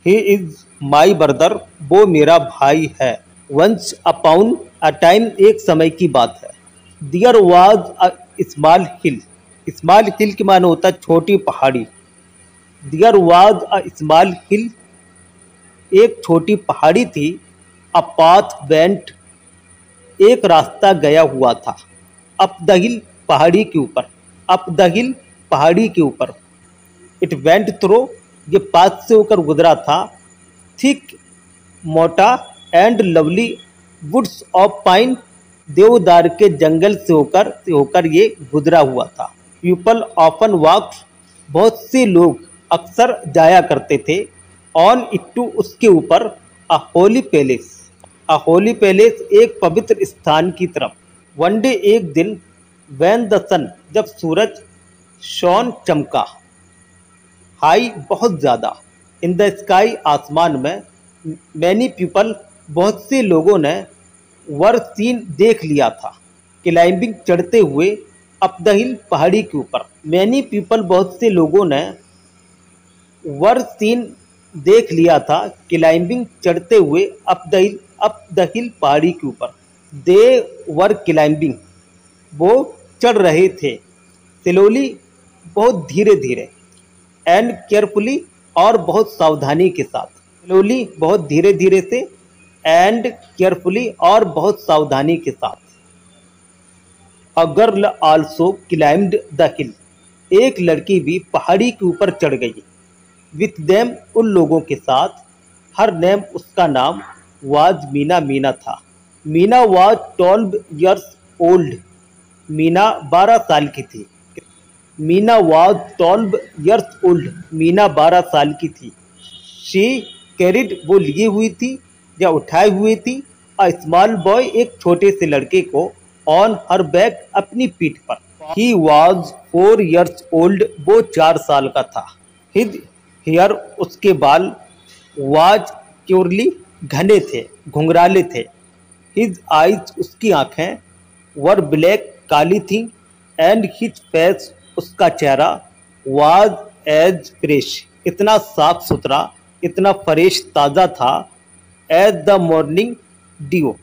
He is my brother, वो मेरा भाई है। वंस अपॉन अ टाइम, एक समय की बात है। There was a small hill, small hill के माने होता है छोटी पहाड़ी। दियर वाज अ स्मॉल हिल, एक छोटी पहाड़ी थी। अ पाथ वेंट, एक रास्ता गया हुआ था। अप द हिल, पहाड़ी के ऊपर। अप द हिल, पहाड़ी के ऊपर। इट वेंट थ्रो, ये पाथ से होकर गुजरा था। थिक, मोटा। And lovely woods of pine, देवदार के जंगल से होकर ये गुजरा हुआ था। पीपल ऑफन वॉक, बहुत से लोग अक्सर जाया करते थे। ऑन इट टू, उसके ऊपर। अ होली पैलेस, अ होली पैलेस, एक पवित्र स्थान की तरफ। वन डे, एक दिन। वैन द सन, जब सूरज। शॉन, चमका। हाई, बहुत ज़्यादा। इन द स्काई, आसमान में। मैनी पीपल, बहुत से लोगों ने। वर सीन, देख लिया था। क्लाइंबिंग, चढ़ते हुए। अप द हिल, पहाड़ी के ऊपर। मैनी पीपल, बहुत से लोगों ने। वर सीन, देख लिया था। क्लाइंबिंग, चढ़ते हुए। अप द हिल, पहाड़ी के ऊपर। दे वर क्लाइंबिंग, वो चढ़ रहे थे। स्लोली, बहुत धीरे धीरे। एंड केयरफुली, और बहुत सावधानी के साथ। स्लोली, बहुत धीरे धीरे से। एंड केयरफुली, और बहुत सावधानी के साथ। A girl also climbed the हिल, एक लड़की भी पहाड़ी के ऊपर चढ़ गई। विथ देम, उन लोगों के साथ। हर नेम, उसका नाम। वाज मीना, मीना था। Meena was 12 years old, Meena 12 साल की थी। Meena was 12 years old, Meena 12 साल की थी। शी कैरिड, वो लिए हुई थी या उठाए हुए थी। अ स्मॉल बॉय, एक छोटे से लड़के को। ऑन हर बैक, अपनी पीठ पर। ही वाज 4 years ओल्ड, वो 4 साल का था। हिज हेयर, उसके बाल। वाज क्योरली, घने थे, घुंघराले थे। हिज आइज, उसकी आंखें। वर ब्लैक, काली थी। एंड हिज फेस, उसका चेहरा। वाज एज फ्रेश, इतना साफ सुथरा, इतना फ्रेश, ताज़ा था। As the morning dew,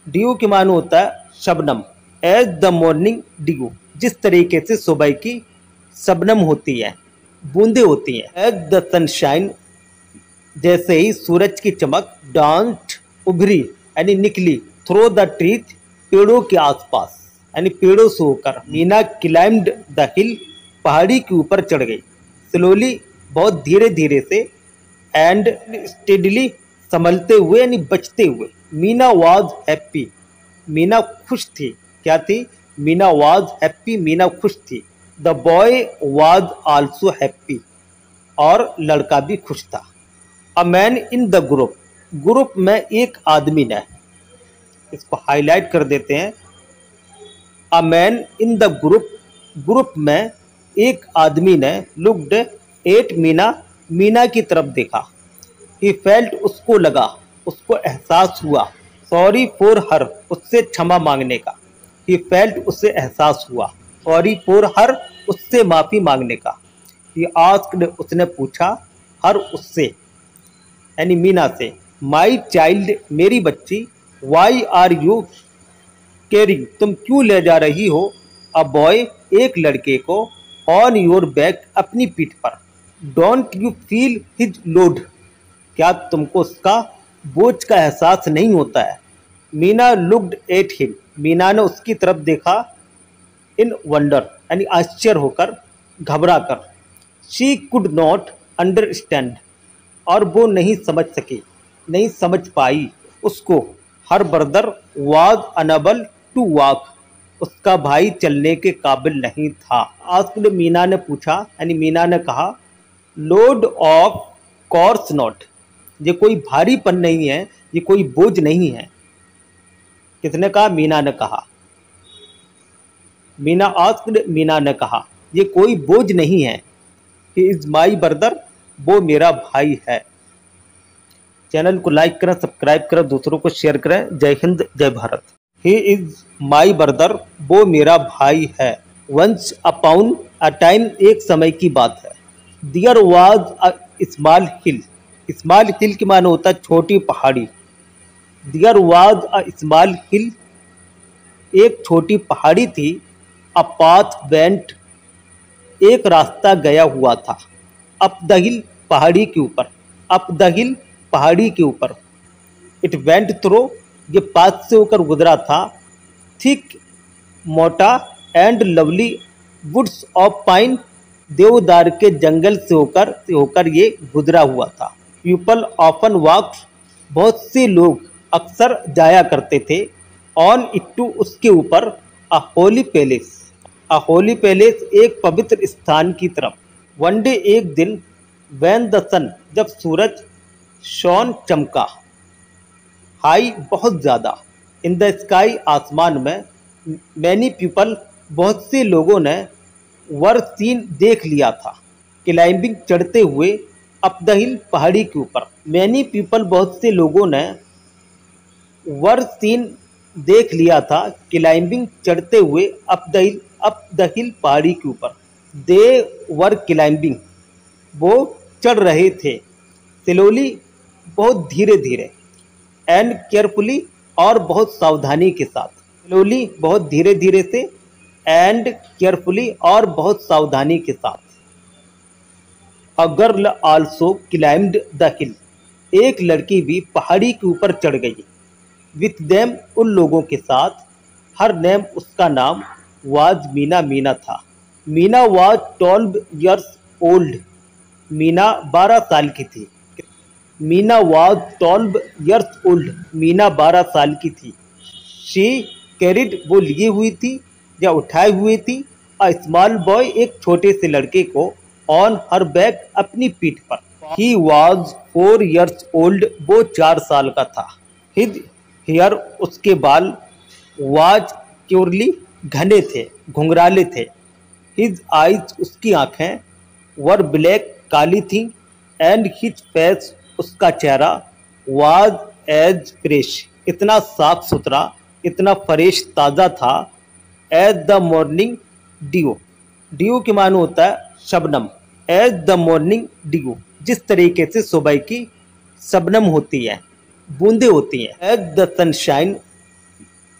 dew के मानो होता है शबनम। एज द मॉर्निंग ड्यू, जिस तरीके से सुबह की शबनम होती है, बूंदे होती हैं। एज द सनशाइन, जैसे ही सूरज की चमक। डांट, उभरी, यानी निकली। थ्रो द ट्रीज, पेड़ों के आसपास, यानी पेड़ों से होकर। मीना क्लाइम्ड द हिल, पहाड़ी के ऊपर चढ़ गई। स्लोली, बहुत धीरे धीरे से। एंड स्टेडली, संभलते हुए, यानी बचते हुए। मीना वाज हैप्पी, मीना खुश थी। क्या थी? मीना वाज हैप्पी, मीना खुश थी। The boy was also happy, और लड़का भी खुश था। A man in the group, group में एक आदमी ने। इसको हाईलाइट कर देते हैं। A man in the group, group में एक आदमी ने। लुक्ड एट मीना, मीना की तरफ देखा। ही फेल्ट, उसको लगा, उसको एहसास हुआ। सॉरी फॉर हर, उससे क्षमा मांगने का। ही फेल्ट, उससे एहसास हुआ। सॉरी फॉर हर, उससे माफ़ी मांगने का। ही आस्क्ड, उसने पूछा। हर, उससे, यानी मीना से। माई चाइल्ड, मेरी बच्ची। वाई आर यू कैरिंग, तुम क्यों ले जा रही हो। अ बॉय, एक लड़के को। ऑन योर बैक, अपनी पीठ पर। Don't you feel his load, क्या तुमको उसका बोझ का एहसास नहीं होता है। Meena looked at him, Meena ने उसकी तरफ देखा। इन वंडर, यानी आश्चर्य होकर, घबरा कर। शी कुड नॉट अंडरस्टैंड, और वो नहीं समझ सकी, नहीं समझ पाई उसको। Her brother was unable to walk, उसका भाई चलने के काबिल नहीं था। आस्क्ड, मीना ने पूछा, यानी मीना ने कहा। लोड ऑफ कोर्स नॉट, ये कोई भारीपन नहीं है, ये कोई बोझ नहीं है। किसने कहा? मीना ने कहा। मीना आस्क्ड, मीना ने कहा, ये कोई बोझ नहीं है। ही इज माई ब्रदर, वो मेरा भाई है। चैनल को लाइक करें, सब्सक्राइब करें, दूसरों को शेयर करें। जय हिंद, जय Bharat. He is my brother, वो मेरा भाई है। वंस अपॉन अ टाइम, एक समय की बात है। There was a small hill, small hill के माने होता है छोटी पहाड़ी। There was a small hill, एक छोटी पहाड़ी थी। अ पाथ वेंट, एक रास्ता गया हुआ था। अप द हिल, पहाड़ी के ऊपर। अप द हिल, पहाड़ी के ऊपर। इट वेंट थ्रो, ये पाथ से होकर गुजरा था। थिक, मोटा। And lovely woods of pine, देवदार के जंगल से होकर ये गुजरा हुआ था। पीपल ऑफन वॉक्ड, बहुत से लोग अक्सर जाया करते थे। ऑन इट टू, उसके ऊपर। अ होली पैलेस, अ होली पैलेस, एक पवित्र स्थान की तरफ। वन डे, एक दिन। वैन द सन, जब सूरज। शॉन, चमका। हाई, बहुत ज़्यादा। इन द स्काई, आसमान में। मैनी पीपल, बहुत से लोगों ने। वर सीन, देख लिया था। क्लाइंबिंग, चढ़ते हुए। अप द हिल, पहाड़ी के ऊपर। मैनी पीपल, बहुत से लोगों ने। वर सीन, देख लिया था। क्लाइंबिंग, चढ़ते हुए। अप द हिल, पहाड़ी के ऊपर। दे वर क्लाइंबिंग, वो चढ़ रहे थे। स्लोली, बहुत धीरे धीरे। एंड केयरफुली, और बहुत सावधानी के साथ। स्लोली, बहुत धीरे धीरे से। एंड केयरफुली, और बहुत सावधानी के साथ। A girl also climbed the हिल, एक लड़की भी पहाड़ी के ऊपर चढ़ गई। विथ देम, उन लोगों के साथ। हर नेम, उसका नाम। वाज मीना, मीना था। Meena was 12 years old, Meena 12 साल की थी। Meena was 12 years old, Meena 12 साल की थी। शी कैरिड, वो लिए हुई थी या उठाए हुए थी। अ स्मॉल बॉय, एक छोटे से लड़के को। ऑन हर बैक, अपनी पीठ पर। ही वॉज 4 years ओल्ड, वो 4 साल का था। हिज हेयर, उसके बाल। वाज क्योरली, घने थे, घुंघराले थे। हिज आइज, उसकी आंखें। वर ब्लैक, काली थी। एंड हिज फेस, उसका चेहरा। वाज एज फ्रेश, इतना साफ सुथरा, इतना फ्रेश, ताज़ा था। As the morning dew, dew के मानो होता है शबनम। एज द मॉर्निंग ड्यू, जिस तरीके से सुबह की शबनम होती है, बूंदे होती हैं। एज द सनशाइन,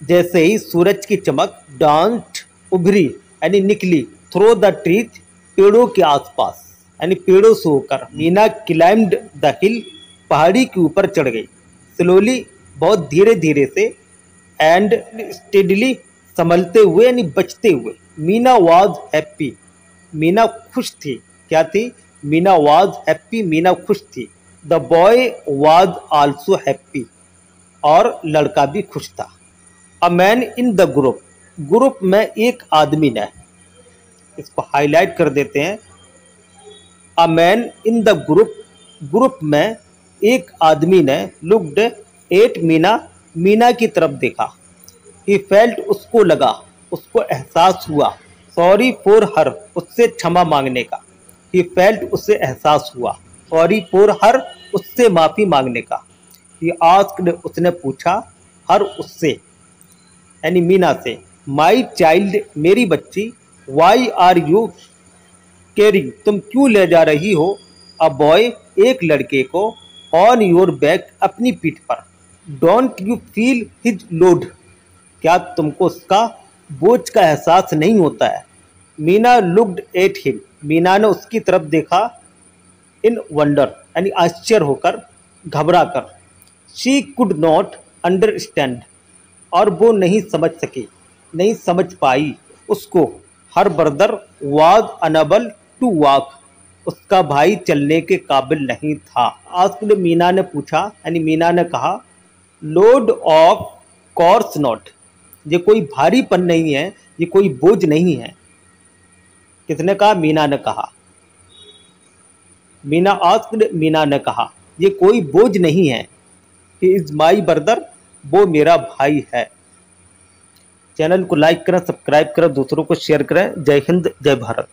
जैसे ही सूरज की चमक। डांट, उभरी, यानी निकली। थ्रो द ट्रीज, पेड़ों के आसपास, यानी पेड़ों से होकर। मीना क्लाइम्ड द हिल, पहाड़ी के ऊपर चढ़ गई। स्लोली, बहुत धीरे धीरे से। एंड स्टेडली, संभलते हुए, यानी बचते हुए। मीना वाज हैप्पी, मीना खुश थी। क्या थी? मीना वाज हैप्पी, मीना खुश थी। The boy was also happy, और लड़का भी खुश था। A man in the group, group में एक आदमी ने। इसको हाईलाइट कर देते हैं। A man in the group, group में एक आदमी ने। लुक्ड एट मीना, मीना की तरफ देखा। ही फेल्ट, उसको लगा, उसको एहसास हुआ। सॉरी फॉर हर, उससे क्षमा मांगने का। ही फेल्ट, उससे एहसास हुआ। सॉरी फॉर हर, उससे माफ़ी मांगने का। ही आस्क्ड, उसने पूछा। हर, उससे, यानी मीना से। माई चाइल्ड, मेरी बच्ची। वाई आर यू कैरिंग, तुम क्यों ले जा रही हो। अ बॉय, एक लड़के को। ऑन योर बैक, अपनी पीठ पर। Don't you feel his load, क्या तुमको उसका बोझ का एहसास नहीं होता है। Meena looked at him, Meena ने उसकी तरफ देखा। इन वंडर, यानी आश्चर्य होकर, घबरा कर। शी कुड नॉट अंडरस्टैंड, और वो नहीं समझ सकी, नहीं समझ पाई उसको। Her brother was unable to walk, उसका भाई चलने के काबिल नहीं था। आस्क्ड, मीना ने पूछा, यानी मीना ने कहा। लोड ऑफ कोर्स नॉट, ये कोई भारीपन नहीं है, ये कोई बोझ नहीं है। किसने कहा? मीना ने कहा। मीना आस्क्ड, मीना ने कहा, ये कोई बोझ नहीं है। ही इज माई ब्रदर, वो मेरा भाई है। चैनल को लाइक करें, सब्सक्राइब करें, दूसरों को शेयर करें। जय हिंद, जय भारत।